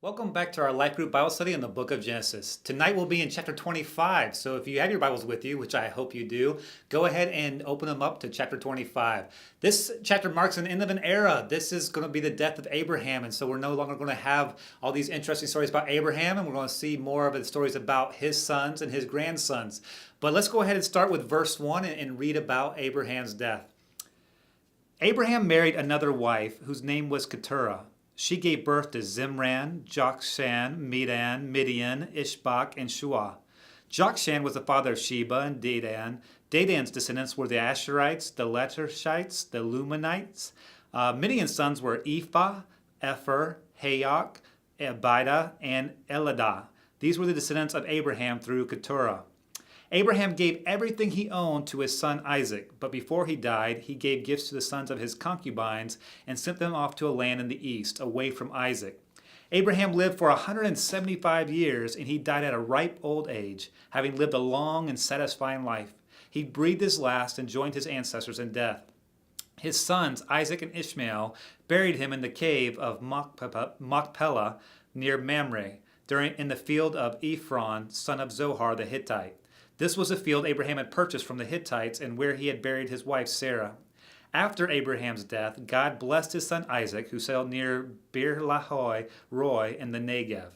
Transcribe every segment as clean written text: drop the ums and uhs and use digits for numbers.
Welcome back to our Life Group Bible Study in the book of Genesis. Tonight we'll be in chapter 25. So if you have your Bibles with you, which I hope you do, go ahead and open them up to chapter 25. This chapter marks an end of an era. This is going to be the death of Abraham. And so we're no longer going to have all these interesting stories about Abraham, and we're going to see more of the stories about his sons and his grandsons. But let's go ahead and start with verse 1 and read about Abraham's death. Abraham married another wife whose name was Keturah. She gave birth to Zimran, Jokshan, Medan, Midian, Ishbak, and Shua. Jokshan was the father of Sheba and Dedan. Dedan's descendants were the Asherites, the Letershites, the Lumanites. Midian's sons were Ephah, Epher, Hayok, Abida, and Eladah. These were the descendants of Abraham through Keturah. Abraham gave everything he owned to his son Isaac, but before he died, he gave gifts to the sons of his concubines and sent them off to a land in the east, away from Isaac. Abraham lived for 175 years, and he died at a ripe old age, having lived a long and satisfying life. He breathed his last and joined his ancestors in death. His sons, Isaac and Ishmael, buried him in the cave of Machpelah near Mamre, in the field of Ephron, son of Zohar the Hittite. This was a field Abraham had purchased from the Hittites and where he had buried his wife Sarah. After Abraham's death, God blessed his son Isaac, who settled near Beer Lahai Roy in the Negev.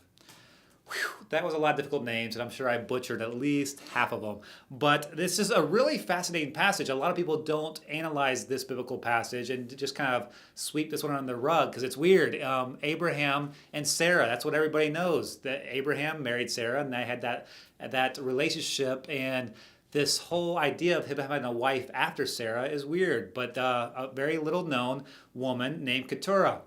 Whew, that was a lot of difficult names, and I'm sure I butchered at least half of them. But this is a really fascinating passage. A lot of people don't analyze this biblical passage and just kind of sweep this one under the rug because it's weird. Abraham and Sarah, that's what everybody knows. That Abraham married Sarah, and they had that relationship, and this whole idea of him having a wife after Sarah is weird, but a very little known woman named Keturah.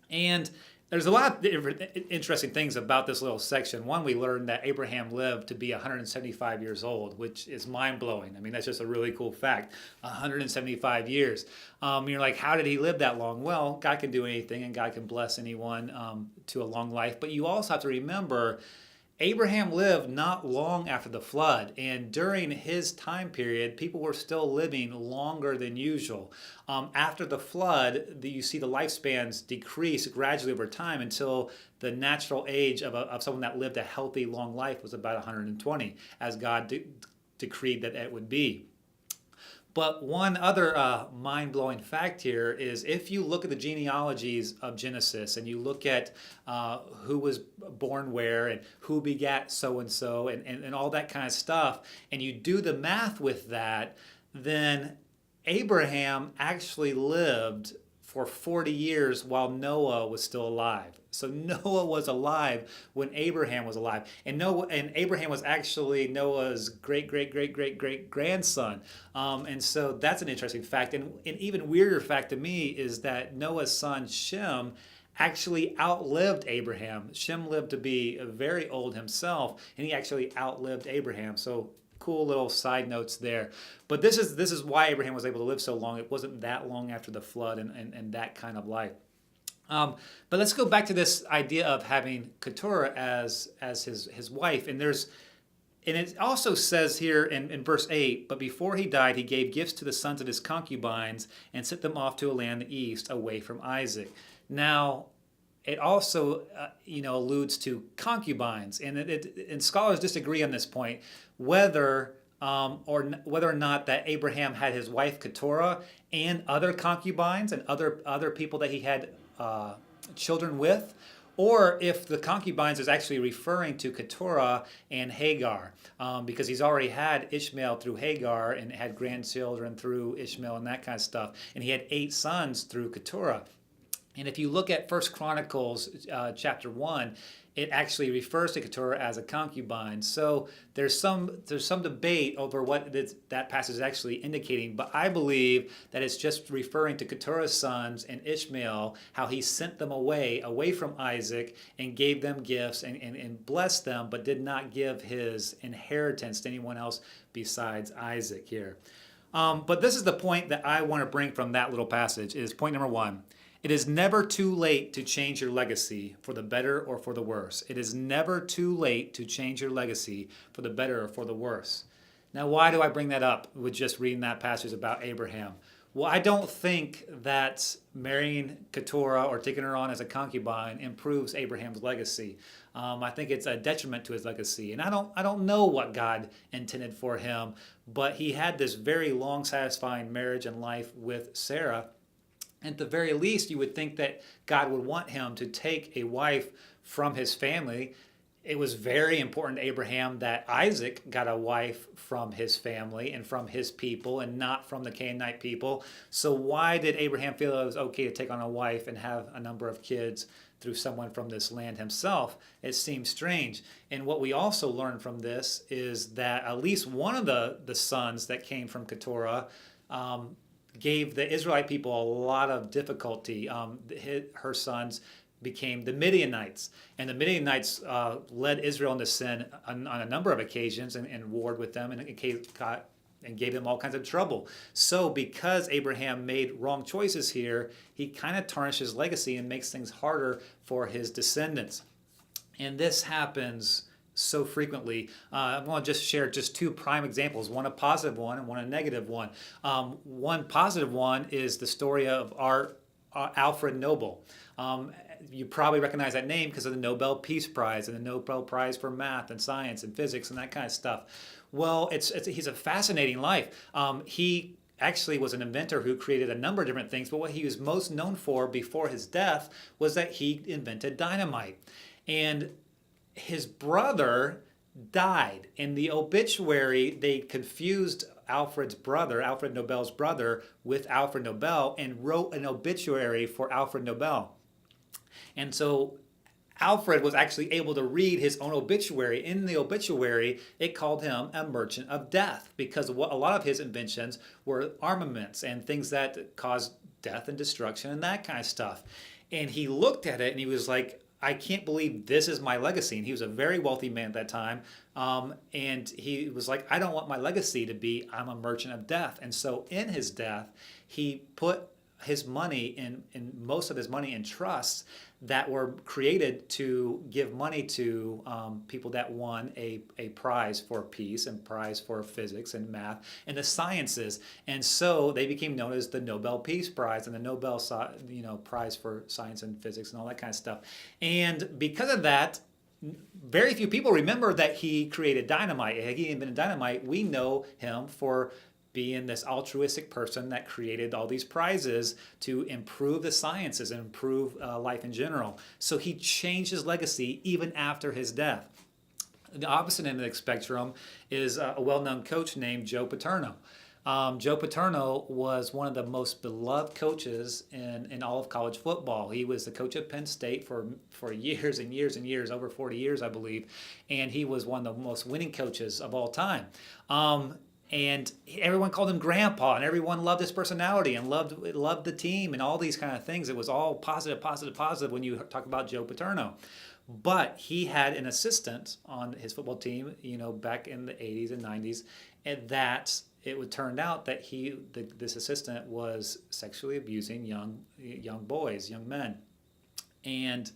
And there's a lot of interesting things about this little section. One, we learned that Abraham lived to be 175 years old, which is mind-blowing. I mean, that's just a really cool fact. 175 years. You're like, how did he live that long? Well, God can do anything, and God can bless anyone to a long life. But you also have to remember, Abraham lived not long after the flood, and during his time period, people were still living longer than usual. After the flood, you see the lifespans decrease gradually over time until the natural age of someone that lived a healthy, long life was about 120, as God decreed that it would be. But one other mind-blowing fact here is if you look at the genealogies of Genesis and you look at who was born where and who begat so-and-so and all that kind of stuff, and you do the math with that, then Abraham actually lived for 40 years while Noah was still alive. So Noah was alive when Abraham was alive. And Abraham was actually Noah's great grandson. And so that's an interesting fact. And an even weirder fact to me is that Noah's son Shem actually outlived Abraham. Shem lived to be very old himself, and he actually outlived Abraham. So cool little side notes there. But this is why Abraham was able to live so long. It wasn't that long after the flood and that kind of life. But let's go back to this idea of having Keturah as his wife. And it also says here in verse 8, but before he died, he gave gifts to the sons of his concubines and sent them off to a land in the east away from Isaac. Now, it also alludes to concubines, and scholars disagree on this point whether or not that Abraham had his wife Keturah and other concubines and other people that he had children with, or if the concubines is actually referring to Keturah and Hagar, because he's already had Ishmael through Hagar and had grandchildren through Ishmael and that kind of stuff, and he had 8 sons through Keturah. And if you look at 1 Chronicles chapter 1, it actually refers to Keturah as a concubine. So there's some debate over what that passage is actually indicating, but I believe that it's just referring to Keturah's sons and Ishmael, how he sent them away from Isaac, and gave them gifts and blessed them, but did not give his inheritance to anyone else besides Isaac here. But this is the point that I want to bring from that little passage, is point number 1. It is never too late to change your legacy for the better or for the worse. It is never too late to change your legacy for the better or for the worse. Now, why do I bring that up with just reading that passage about Abraham? Well, I don't think that marrying Keturah or taking her on as a concubine improves Abraham's legacy. I think it's a detriment to his legacy, and I don't know what God intended for him, but he had this very long, satisfying marriage and life with Sarah. At the very least, you would think that God would want him to take a wife from his family. It was very important to Abraham that Isaac got a wife from his family and from his people and not from the Canaanite people. So why did Abraham feel it was okay to take on a wife and have a number of kids through someone from this land himself? It seems strange. And what we also learn from this is that at least one of the sons that came from Keturah gave the Israelite people a lot of difficulty. Her sons became the Midianites. And the Midianites led Israel into sin on a number of occasions and warred with them and gave them all kinds of trouble. So because Abraham made wrong choices here, he kind of tarnishes his legacy and makes things harder for his descendants. And this happens so frequently. I want to just share just two prime examples, one a positive one and one a negative one. One positive one is the story of Alfred Nobel. You probably recognize that name because of the Nobel Peace Prize and the Nobel Prize for Math and Science and Physics and that kind of stuff. Well, he's a fascinating life. He actually was an inventor who created a number of different things, but what he was most known for before his death was that he invented dynamite. And his brother died. In the obituary, they confused Alfred Nobel's brother, with Alfred Nobel and wrote an obituary for Alfred Nobel. And so Alfred was actually able to read his own obituary. In the obituary, it called him a merchant of death because a lot of his inventions were armaments and things that caused death and destruction and that kind of stuff. And he looked at it and he was like, I can't believe this is my legacy. And he was a very wealthy man at that time. And he was like, I don't want my legacy to be, I'm a merchant of death. And so in his death, he put his money in most of his money in trusts that were created to give money to people that won a prize for peace and prize for physics and math and the sciences. And so they became known as the Nobel Peace Prize and the Nobel Prize for Science and Physics and all that kind of stuff. And because of that, very few people remember that he created dynamite. He invented dynamite. We know him for being this altruistic person that created all these prizes to improve the sciences and improve life in general. So he changed his legacy even after his death. The opposite end of the spectrum is a well-known coach named Joe Paterno. Joe Paterno was one of the most beloved coaches in all of college football. He was the coach at Penn State for years and years and years, over 40 years, I believe. And he was one of the most winning coaches of all time. And everyone called him Grandpa, and everyone loved his personality and loved the team and all these kind of things. It was all positive, positive, positive when you talk about Joe Paterno. But he had an assistant on his football team, back in the 80s and 90s, and that it would turn out that this assistant was sexually abusing young boys, young men. And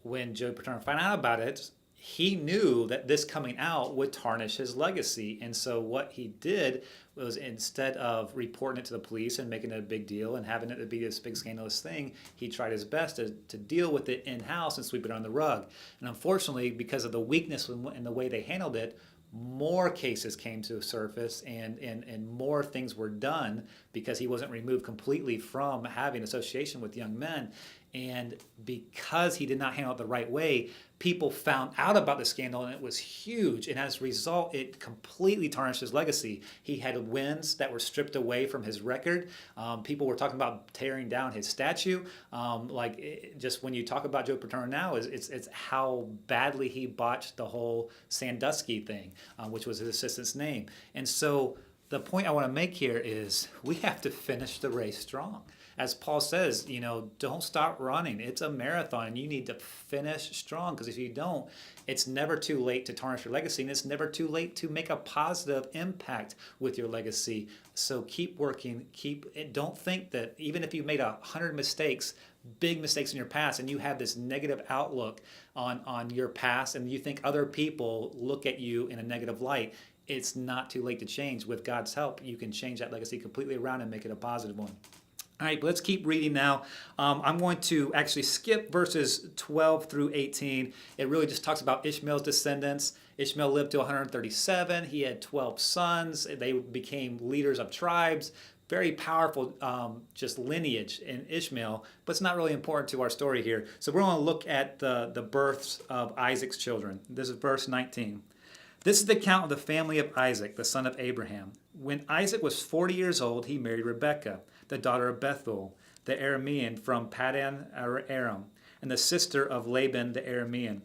when Joe Paterno found out about it, he knew that this coming out would tarnish his legacy. And so what he did was, instead of reporting it to the police and making it a big deal and having it be this big scandalous thing, he tried his best to deal with it in-house and sweep it under the rug. And unfortunately, because of the weakness in the way they handled it, more cases came to the surface and more things were done because he wasn't removed completely from having association with young men. And because he did not handle it the right way, people found out about the scandal and it was huge. And as a result, it completely tarnished his legacy. He had wins that were stripped away from his record. People were talking about tearing down his statue. Just when you talk about Joe Paterno now, it's how badly he botched the whole Sandusky thing, which was his assistant's name. And so the point I want to make here is we have to finish the race strong. As Paul says, don't stop running. It's a marathon and you need to finish strong, because if you don't, it's never too late to tarnish your legacy, and it's never too late to make a positive impact with your legacy. So keep working. Don't think that even if you've made 100 mistakes, big mistakes in your past, and you have this negative outlook on your past, and you think other people look at you in a negative light, it's not too late to change. With God's help, you can change that legacy completely around and make it a positive one. All right, but let's keep reading now. I'm going to actually skip verses 12 through 18. It really just talks about Ishmael's descendants. Ishmael lived to 137. He had 12 sons. They became leaders of tribes. Very powerful just lineage in Ishmael, but it's not really important to our story here. So we're going to look at the births of Isaac's children. This is verse 19. This is the account of the family of Isaac, the son of Abraham. When Isaac was 40 years old, he married Rebekah, the daughter of Bethuel, the Aramean from Paddan Aram, and the sister of Laban the Aramean.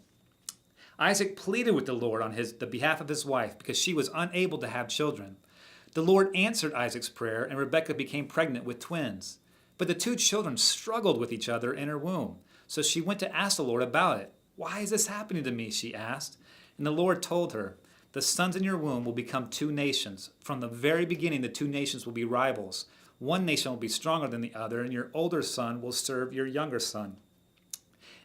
Isaac pleaded with the Lord on the behalf of his wife because she was unable to have children. The Lord answered Isaac's prayer, and Rebekah became pregnant with twins. But the two children struggled with each other in her womb. So she went to ask the Lord about it. "Why is this happening to me?" she asked. And the Lord told her, "The sons in your womb will become two nations. From the very beginning, the two nations will be rivals. One nation will be stronger than the other, and your older son will serve your younger son."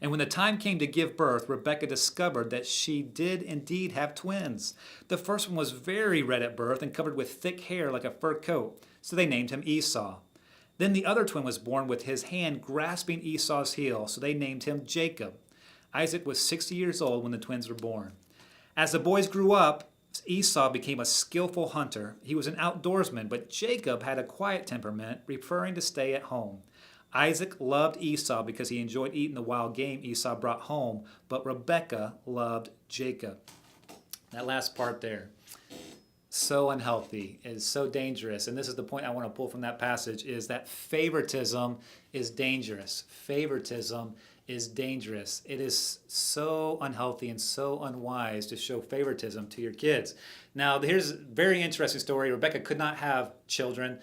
And when the time came to give birth, Rebekah discovered that she did indeed have twins. The first one was very red at birth and covered with thick hair like a fur coat, so they named him Esau. Then the other twin was born with his hand grasping Esau's heel, so they named him Jacob. Isaac was 60 years old when the twins were born. As the boys grew up, Esau became a skillful hunter. He was an outdoorsman, but Jacob had a quiet temperament, preferring to stay at home. Isaac loved Esau because he enjoyed eating the wild game Esau brought home, but Rebekah loved Jacob. That last part there, so unhealthy, is so dangerous. And this is the point I want to pull from that passage, is that favoritism is dangerous. Favoritism is dangerous. It is so unhealthy and so unwise to show favoritism to your kids. Now, here's a very interesting story. Rebekah could not have children.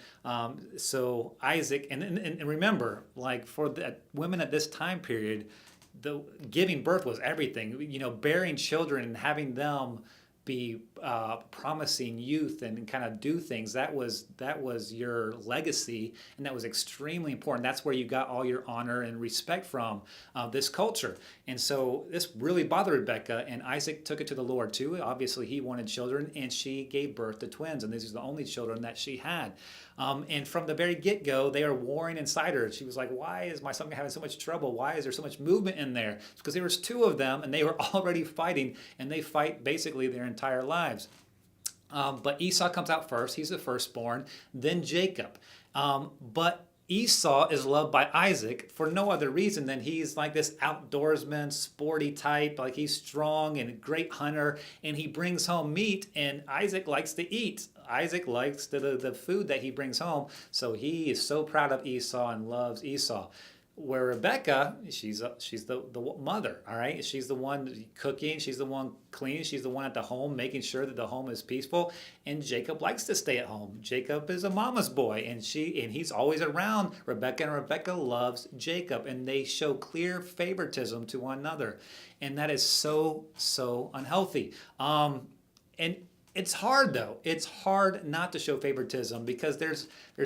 So Isaac, and remember, like for the women at this time period, the giving birth was everything. Bearing children and having them be promising youth and kind of do things, that was your legacy, and that was extremely important. That's where you got all your honor and respect from this culture. And so this really bothered Rebekah, and Isaac took it to the Lord too. Obviously he wanted children, and she gave birth to twins, and these are the only children that she had. And from the very get-go, they are warring inside her. She was like, "Why is my son having so much trouble? Why is there so much movement in there?" It's because there was two of them, and they were already fighting, and they fight basically their entire lives. But Esau comes out first. He's the firstborn. Then Jacob. But Esau is loved by Isaac for no other reason than he's like this outdoorsman, sporty type. Like he's strong and a great hunter, and he brings home meat, and Isaac likes to eat. Isaac likes the food that he brings home, so he is so proud of Esau and loves Esau. Where Rebekah, she's the mother, all right? She's the one cooking, she's the one cleaning, she's the one at the home making sure that the home is peaceful. And Jacob likes to stay at home. Jacob is a mama's boy, and he's always around Rebekah, and Rebekah loves Jacob, and they show clear favoritism to one another. And that is so unhealthy. And it's hard though. It's hard not to show favoritism because there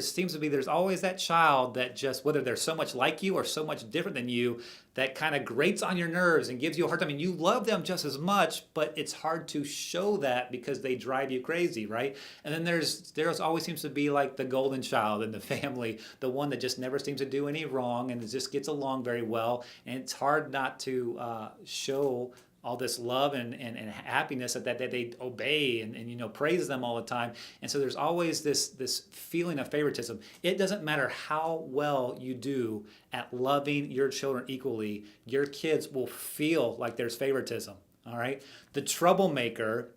seems to be there's always that child that just, whether they're so much like you or so much different than you, that kind of grates on your nerves and gives you a hard time. And you love them just as much, but it's hard to show that because they drive you crazy, right? And then there's always seems to be like the golden child in the family, the one that just never seems to do any wrong and just gets along very well. And it's hard not to show all this love and happiness that they obey and praise them all the time. And so there's always this feeling of favoritism. It doesn't matter how well you do at loving your children equally, your kids will feel like there's favoritism, all right? The troublemaker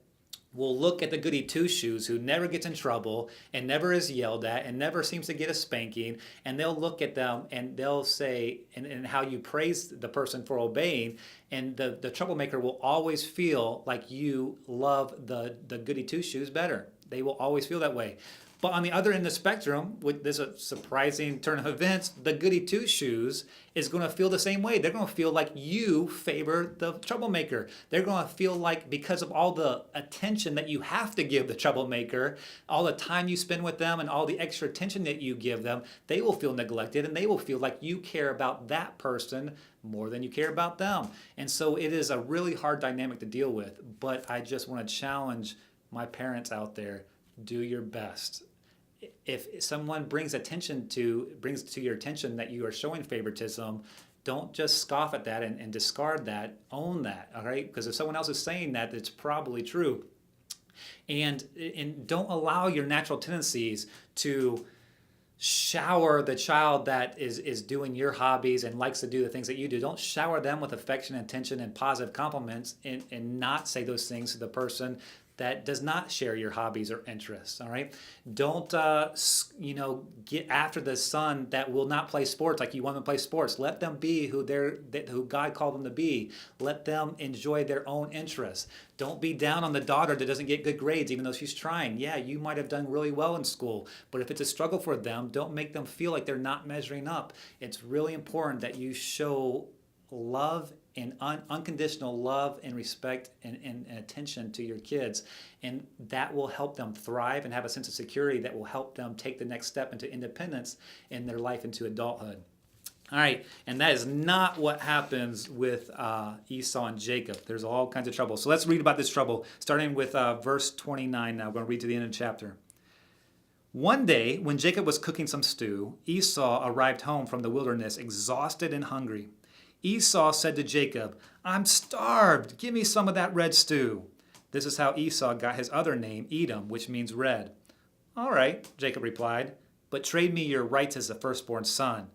will look at the goody two-shoes who never gets in trouble and never is yelled at and never seems to get a spanking, and they'll look at them and they'll say, and how you praise the person for obeying, and the troublemaker will always feel like you love the goody two-shoes better. They will always feel that way. But on the other end of the spectrum, with this a surprising turn of events, the goody two-shoes is going to feel the same way. They're going to feel like you favor the troublemaker. They're going to feel like because of all the attention that you have to give the troublemaker, all the time you spend with them and all the extra attention that you give them, they will feel neglected and they will feel like you care about that person more than you care about them. And so it is a really hard dynamic to deal with. But I just want to challenge my parents out there, do your best. If someone brings to your attention that you are showing favoritism, don't just scoff at that and discard that. Own that, all right? Because if someone else is saying that, it's probably true. And don't allow your natural tendencies to shower the child that is doing your hobbies and likes to do the things that you do. Don't shower them with affection, attention, and positive compliments, and not say those things to the person that does not share your hobbies or interests. All right. Don't get after the son that will not play sports like you want them to play sports. Let them be who God called them to be. Let them enjoy their own interests. Don't be down on the daughter that doesn't get good grades even though she's trying. Yeah, you might have done really well in school, but if it's a struggle for them, don't make them feel like they're not measuring up. It's really important that you show love and unconditional love and respect and attention to your kids. And that will help them thrive and have a sense of security that will help them take the next step into independence in their life into adulthood. All right, and that is not what happens with Esau and Jacob. There's all kinds of trouble. So let's read about this trouble, starting with verse 29 now. We're going to read to the end of the chapter. One day, when Jacob was cooking some stew, Esau arrived home from the wilderness, exhausted and hungry. Esau said to Jacob, "I'm starved. Give me some of that red stew." This is how Esau got his other name, Edom, which means red. "All right," Jacob replied, "but trade me your rights as the firstborn son."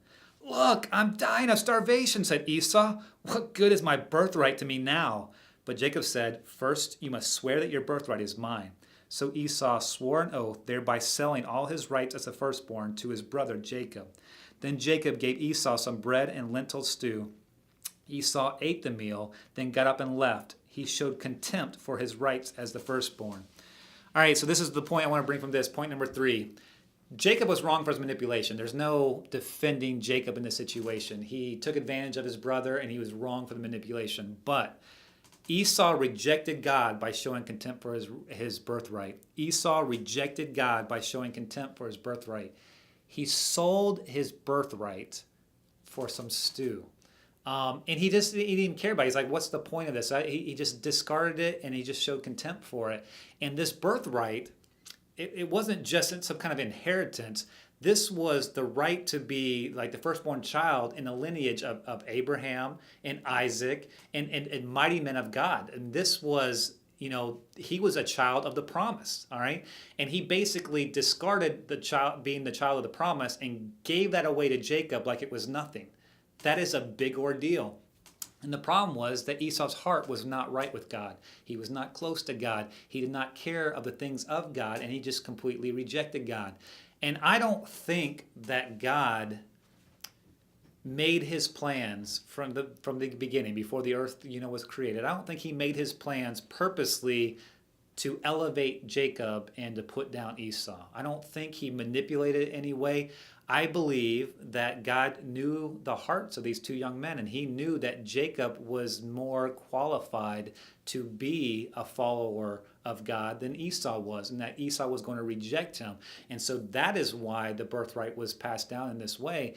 "Look, I'm dying of starvation," said Esau. "What good is my birthright to me now?" But Jacob said, "First, you must swear that your birthright is mine." So Esau swore an oath, thereby selling all his rights as the firstborn to his brother Jacob. Then Jacob gave Esau some bread and lentil stew. Esau ate the meal, then got up and left. He showed contempt for his rights as the firstborn. All right, so this is the point I want to bring from this. Point number 3. Jacob was wrong for his manipulation. There's no defending Jacob in this situation. He took advantage of his brother, and he was wrong for the manipulation. But Esau rejected God by showing contempt for his birthright. Esau rejected God by showing contempt for his birthright. He sold his birthright for some stew. And he didn't care about it. He's like, what's the point of this? He just discarded it, and he just showed contempt for it. And this birthright, it wasn't just some kind of inheritance. This was the right to be like the firstborn child in the lineage of Abraham and Isaac and mighty men of God. And this was, he was a child of the promise, all right? And he basically discarded the child being the child of the promise and gave that away to Jacob like it was nothing. That is a big ordeal. And the problem was that Esau's heart was not right with God. He was not close to God. He did not care of the things of God, and he just completely rejected God. And I don't think that God made his plans from the beginning, before the earth was created. I don't think he made his plans purposely to elevate Jacob and to put down Esau. I don't think he manipulated it any way. I believe that God knew the hearts of these two young men, and he knew that Jacob was more qualified to be a follower of God than Esau was, and that Esau was going to reject him. And so that is why the birthright was passed down in this way,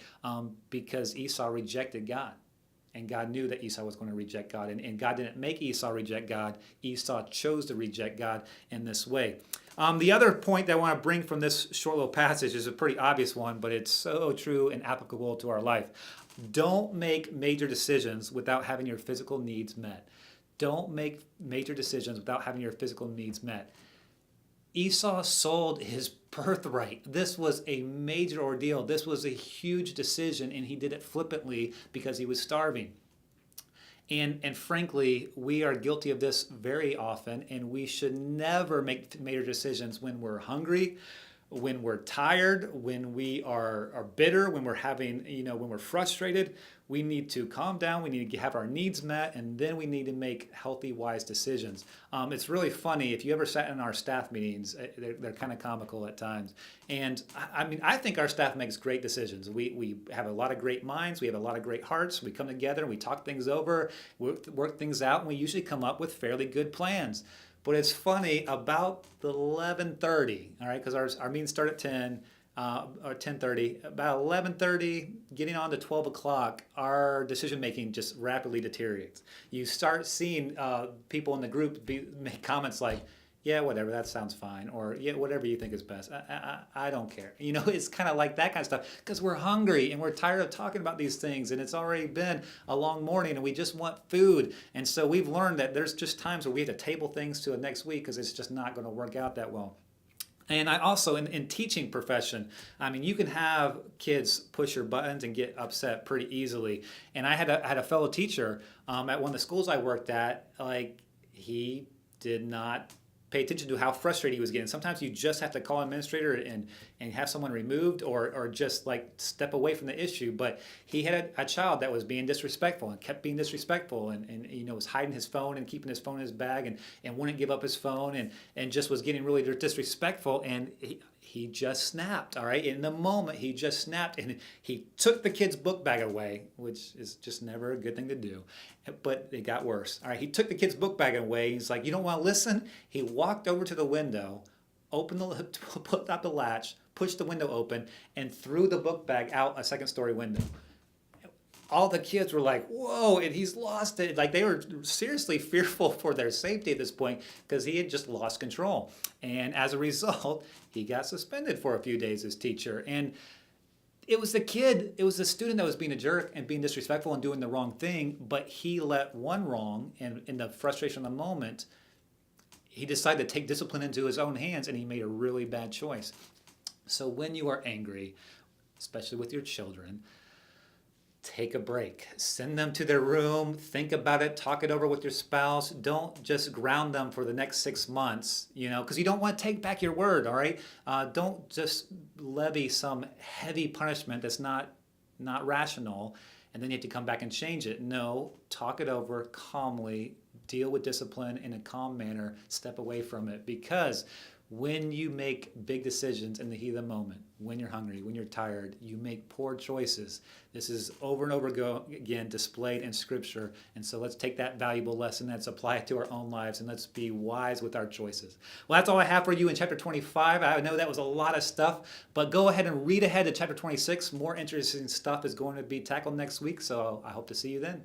because Esau rejected God. And God knew that Esau was going to reject God. And God didn't make Esau reject God. Esau chose to reject God in this way. The other point that I want to bring from this short little passage is a pretty obvious one, but it's so true and applicable to our life. Don't make major decisions without having your physical needs met. Don't make major decisions without having your physical needs met. Esau sold his birthright. This was a major ordeal. This was a huge decision, and he did it flippantly because he was starving. And frankly, we are guilty of this very often, and we should never make major decisions when we're hungry, when we're tired, when we are bitter, when we're having, when we're frustrated. We need to calm down. We need to have our needs met, and then we need to make healthy, wise decisions. It's really funny. If you ever sat in our staff meetings, they're kind of comical at times. And I think our staff makes great decisions. We have a lot of great minds. We have a lot of great hearts. We come together and we talk things over, work things out, and we usually come up with fairly good plans. But it's funny, about 11:30, all right, because our meetings start at 10, or 10:30. About 11:30, getting on to 12 o'clock, our decision making just rapidly deteriorates. You start seeing people in the group make comments like, yeah, whatever, that sounds fine. Or, yeah, whatever you think is best. I don't care. It's kind of like that kind of stuff because we're hungry and we're tired of talking about these things and it's already been a long morning and we just want food. And so we've learned that there's just times where we have to table things to the next week because it's just not going to work out that well. And I also, in teaching profession, I mean, you can have kids push your buttons and get upset pretty easily. And I had a fellow teacher at one of the schools I worked at, like, he did not pay attention to how frustrated he was getting. Sometimes you just have to call an administrator and have someone removed or just like step away from the issue. But he had a child that was being disrespectful and kept being disrespectful and was hiding his phone and keeping his phone in his bag and wouldn't give up his phone and just was getting really disrespectful. And he just snapped, all right? In the moment, he just snapped and he took the kid's book bag away, which is just never a good thing to do. But it got worse. All right, he took the kid's book bag away. He's like, you don't want to listen? He walked over to the window, put up the latch, pushed the window open, and threw the book bag out a second-story window. All the kids were like, whoa, and he's lost it. Like, they were seriously fearful for their safety at this point because he had just lost control. And as a result, he got suspended for a few days as teacher. And it was the student that was being a jerk and being disrespectful and doing the wrong thing, but he let one wrong, and in the frustration of the moment, he decided to take discipline into his own hands, and he made a really bad choice. So when you are angry, especially with your children, take a break. Send them to their room, think about it, talk it over with your spouse. Don't just ground them for the next 6 months, because you don't want to take back your word, all right? Don't just levy some heavy punishment that's not rational, and then you have to come back and change it. No, talk it over calmly, deal with discipline in a calm manner, step away from it, because when you make big decisions in the heat of the moment, when you're hungry, when you're tired, you make poor choices. This is over and over again displayed in Scripture. And so let's take that valuable lesson, let's apply it to our own lives, and let's be wise with our choices. Well, that's all I have for you in chapter 25. I know that was a lot of stuff, but go ahead and read ahead to chapter 26. More interesting stuff is going to be tackled next week, so I hope to see you then.